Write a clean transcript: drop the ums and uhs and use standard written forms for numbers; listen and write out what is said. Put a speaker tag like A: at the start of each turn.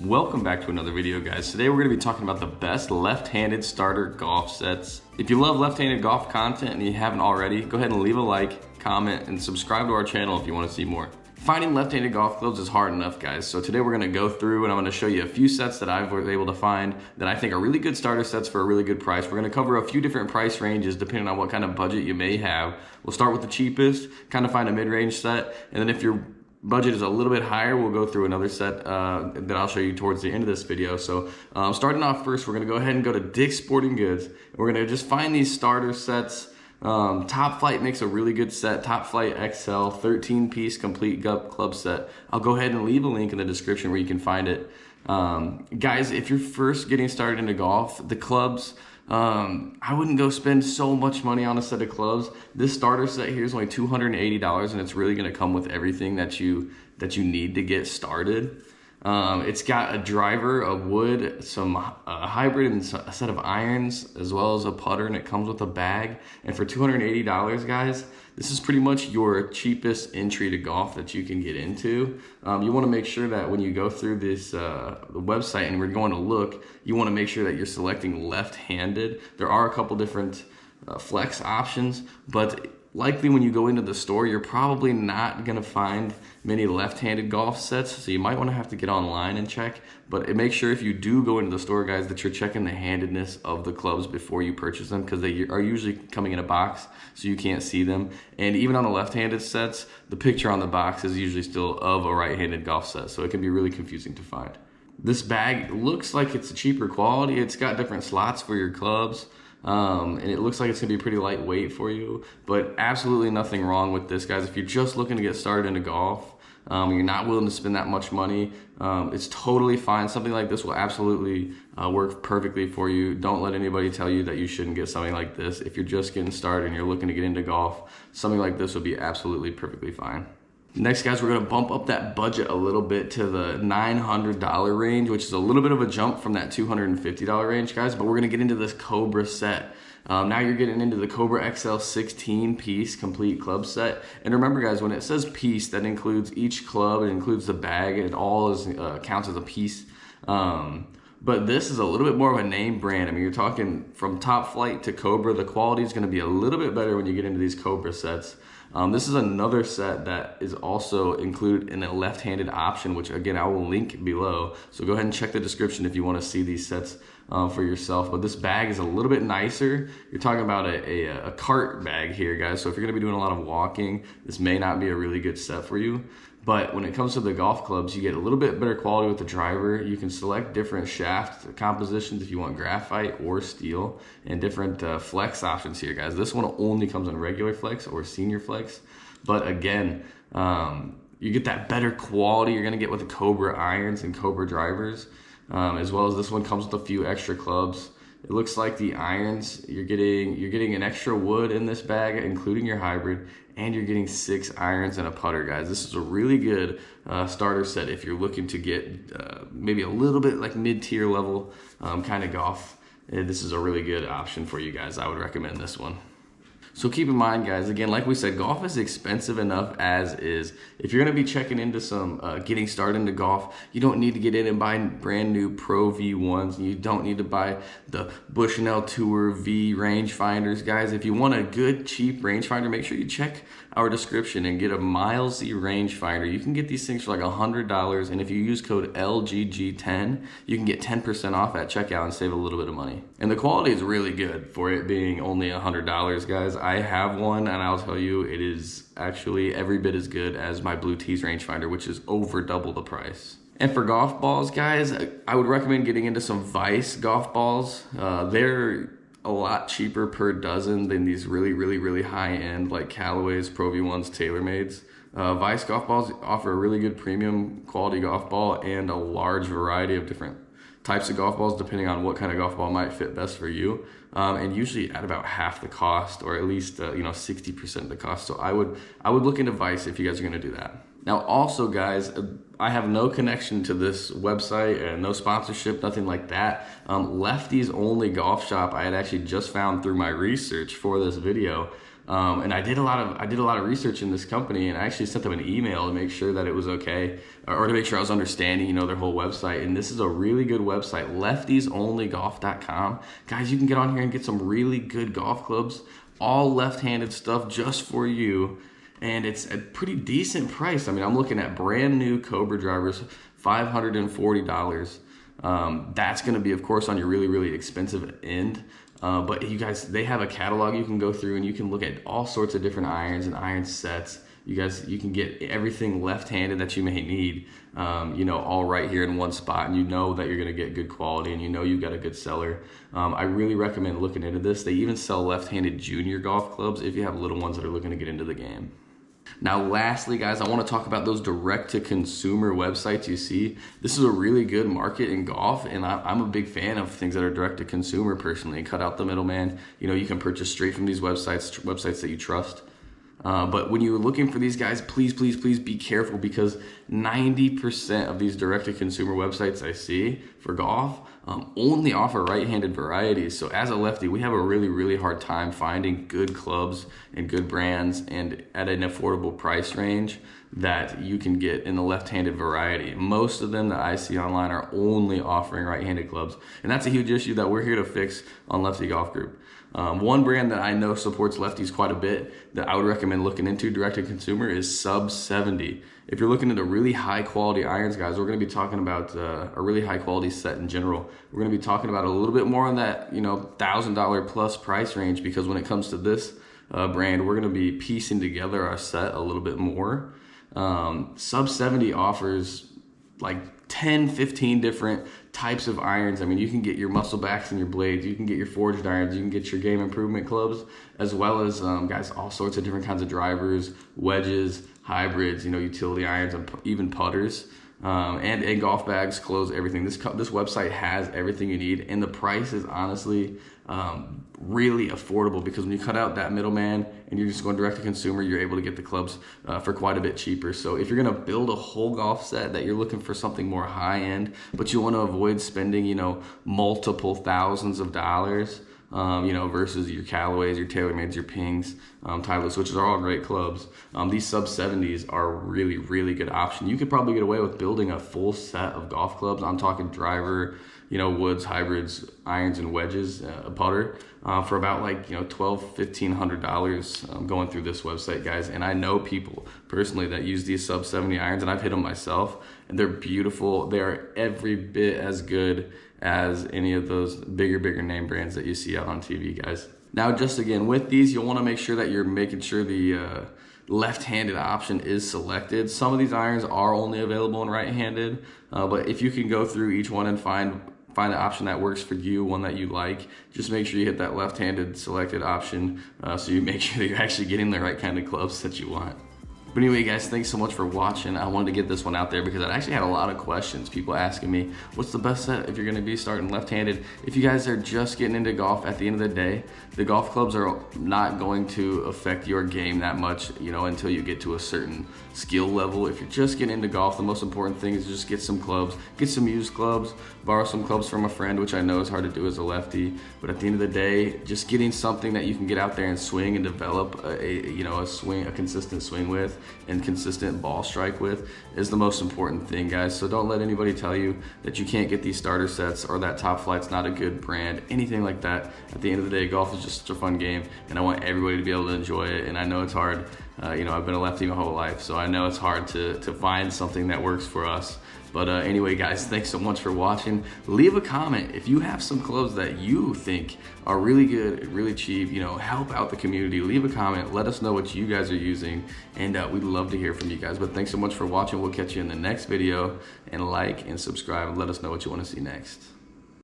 A: Welcome back to another video, guys. Today we're going to be talking about the best left-handed starter golf sets. If you love left-handed golf content and you haven't already, go ahead and leave a like, comment, and subscribe to our channel if you want to see more. Finding left-handed golf clubs is hard enough, guys. So today we're going to go through and I'm going to show you a few sets that I was able to find that I think are really good starter sets for a really good price. We're going to cover a few different price ranges depending on what kind of budget you may have. We'll start with the cheapest, kind of find a mid-range set, and then if your budget is a little bit higher, we'll go through another set that I'll show you towards the end of this video. So starting off first, we're gonna go ahead and go to Dick's Sporting Goods. We're gonna just find these starter sets. Topflight makes a really good set, Topflight XL, 13-piece complete club set. I'll go ahead and leave a link in the description where you can find it. Guys, if you're first getting started into golf, the clubs, I wouldn't go spend so much money on a set of clubs. This starter set here is only $280 and it's really gonna come with everything that you need to get started. It's got a driver, a wood, some hybrid, and a set of irons, as well as a putter, and it comes with a bag. And for $280, guys, this is pretty much your cheapest entry to golf that you can get into. You want to make sure that when you go through this the website and we're going to look, you want to make sure that you're selecting left-handed. There are a couple different flex options, but likely when you go into the store, you're probably not gonna find many left-handed golf sets, so you might wanna have to get online and check. But make sure if you do go into the store, guys, that you're checking the handedness of the clubs before you purchase them, because they are usually coming in a box, so you can't see them. And even on the left-handed sets, the picture on the box is usually still of a right-handed golf set, so it can be really confusing to find. This bag looks like it's a cheaper quality. It's got different slots for your clubs. And it looks like it's gonna be pretty lightweight for you, but absolutely nothing wrong with this, guys. If you're just looking to get started into golf, you're not willing to spend that much money, it's totally fine. Something like this will absolutely work perfectly for you. Don't let anybody tell you that you shouldn't get something like this. If you're just getting started and you're looking to get into golf, something like this will be absolutely perfectly fine. Next, guys, we're gonna bump up that budget a little bit to the $900 range, which is a little bit of a jump from that $250 range, guys, but we're gonna get into this Cobra set. Now you're getting into the Cobra XL 16-piece complete club set. And remember, guys, when it says piece, that includes each club, it includes the bag, it all counts as a piece. But this is a little bit more of a name brand. I mean, you're talking from Topflight to Cobra. The quality is gonna be a little bit better when you get into these Cobra sets. This is another set that is also included in a left-handed option, which again, I will link below. So go ahead and check the description if you want to see these sets for yourself. But this bag is a little bit nicer. You're talking about a cart bag here, guys. So if you're gonna be doing a lot of walking, this may not be a really good set for you. But when it comes to the golf clubs, you get a little bit better quality with the driver. You can select different shaft compositions if you want graphite or steel, and different flex options here, guys. This one only comes in regular flex or senior flex. But again, you get that better quality you're gonna get with the Cobra irons and Cobra drivers, as well as this one comes with a few extra clubs. It looks like the irons, you're getting an extra wood in this bag, including your hybrid, and you're getting 6 irons and a putter, guys. This is a really good starter set if you're looking to get maybe a little bit like mid-tier level kind of golf. This is a really good option for you guys. I would recommend this one. So keep in mind, guys, again, like we said, golf is expensive enough as is. If you're gonna be checking into some getting started into golf, you don't need to get in and buy brand new Pro V1s. You don't need to buy the Bushnell Tour V rangefinders, guys. If you want a good, cheap rangefinder, make sure you check our description and get a Milesy rangefinder. You can get these things for like $100, and if you use code LGG10, you can get 10% off at checkout and save a little bit of money. And the quality is really good for it being only $100, guys. I have one, and I'll tell you, it is actually every bit as good as my Blue Tees rangefinder, which is over double the price. And for golf balls, guys, I would recommend getting into some Vice golf balls. They're a lot cheaper per dozen than these really high-end like Callaway's, Pro V1s, TaylorMades. Vice golf balls offer a really good premium quality golf ball and a large variety of different types of golf balls depending on what kind of golf ball might fit best for you, and usually at about half the cost, or at least 60% of the cost. So I would look into Vice if you guys are going to do that. Now also, guys, I have no connection to this website and no sponsorship, nothing like that. Lefty's only golf shop I had actually just found through my research for this video And I did a lot of research in this company, and I actually sent them an email to make sure that it was okay, or to make sure I was understanding, you know, their whole website. And this is a really good website, leftiesonlygolf.com. Guys, you can get on here and get some really good golf clubs, all left-handed stuff just for you. And it's a pretty decent price. I mean, I'm looking at brand new Cobra drivers, $540. That's going to be, of course, on your really, really expensive end. But you guys, they have a catalog you can go through, and you can look at all sorts of different irons and iron sets. You guys, you can get everything left-handed that you may need, you know, all right here in one spot, and you know that you're going to get good quality, and you know you've got a good seller. I really recommend looking into this. They even sell left-handed junior golf clubs if you have little ones that are looking to get into the game. Now, lastly, guys, I want to talk about those direct-to-consumer websites you see. This is a really good market in golf, and I'm a big fan of things that are direct-to-consumer personally. Cut out the middleman. You know, you can purchase straight from these websites that you trust. But when you're looking for these guys, please, please, please be careful, because 90% of these direct-to-consumer websites I see for golf only offer right-handed varieties. So as a lefty, we have a really, really hard time finding good clubs and good brands and at an affordable price range that you can get in the left-handed variety. Most of them that I see online are only offering right-handed clubs, and that's a huge issue that we're here to fix on Lefty Golf Group. One brand that I know supports lefties quite a bit that I would recommend looking into direct-to-consumer is Sub 70. If you're looking into really high-quality irons, guys, we're going to be talking about a really high-quality set in general. We're going to be talking about a little bit more on that, you know, $1,000 plus price range, because when it comes to this brand, we're going to be piecing together our set a little bit more. Sub 70 offers like 10, 15 different types of irons. I mean, you can get your muscle backs and your blades, you can get your forged irons, you can get your game improvement clubs, as well as, guys, all sorts of different kinds of drivers, wedges, hybrids, you know, utility irons, and even putters. And golf bags, clothes, everything. This website has everything you need, and the price is honestly really affordable, because when you cut out that middleman and you're just going direct to consumer, you're able to get the clubs for quite a bit cheaper. So if you're going to build a whole golf set that you're looking for something more high end, but you want to avoid spending, you know, multiple thousands of dollars, you know, versus your Callaways, your TaylorMades, your Pings, Titleist, which are all great clubs. These Sub 70s are a really, really good option. You could probably get away with building a full set of golf clubs. I'm talking driver, you know, woods, hybrids, irons, and wedges, a putter, for about like, you know, $1,200, $1,500 going through this website, guys. And I know people personally that use these Sub 70 irons, and I've hit them myself, and they're beautiful. They are every bit as good as any of those bigger name brands that you see out on TV, guys. Now, just again, with these, you'll want to make sure that you're making sure the left-handed option is selected. Some of these irons are only available in right-handed, but if you can go through each one and find an option that works for you, one that you like, just make sure you hit that left-handed selected option, so you make sure that you're actually getting the right kind of clubs that you want. But anyway, guys, thanks so much for watching. I wanted to get this one out there because I actually had a lot of questions. People asking me, what's the best set if you're gonna be starting left-handed? If you guys are just getting into golf, at the end of the day, the golf clubs are not going to affect your game that much, you know, until you get to a certain skill level. If you're just getting into golf, the most important thing is just get some clubs, get some used clubs, borrow some clubs from a friend, which I know is hard to do as a lefty. But at the end of the day, just getting something that you can get out there and swing and develop a consistent swing with and consistent ball strike with is the most important thing, guys. So don't let anybody tell you that you can't get these starter sets or that Topflight's not a good brand, anything like that. At the end of the day, golf is just such a fun game, and I want everybody to be able to enjoy it. And I know it's hard. You know, I've been a lefty my whole life, so I know it's hard to find something that works for us. But anyway, guys, thanks so much for watching. Leave a comment if you have some clubs that you think are really good, really cheap, you know, help out the community. Leave a comment, let us know what you guys are using, and we'd love to hear from you guys. But thanks so much for watching. We'll catch you in the next video, and like and subscribe and let us know what you want to see next.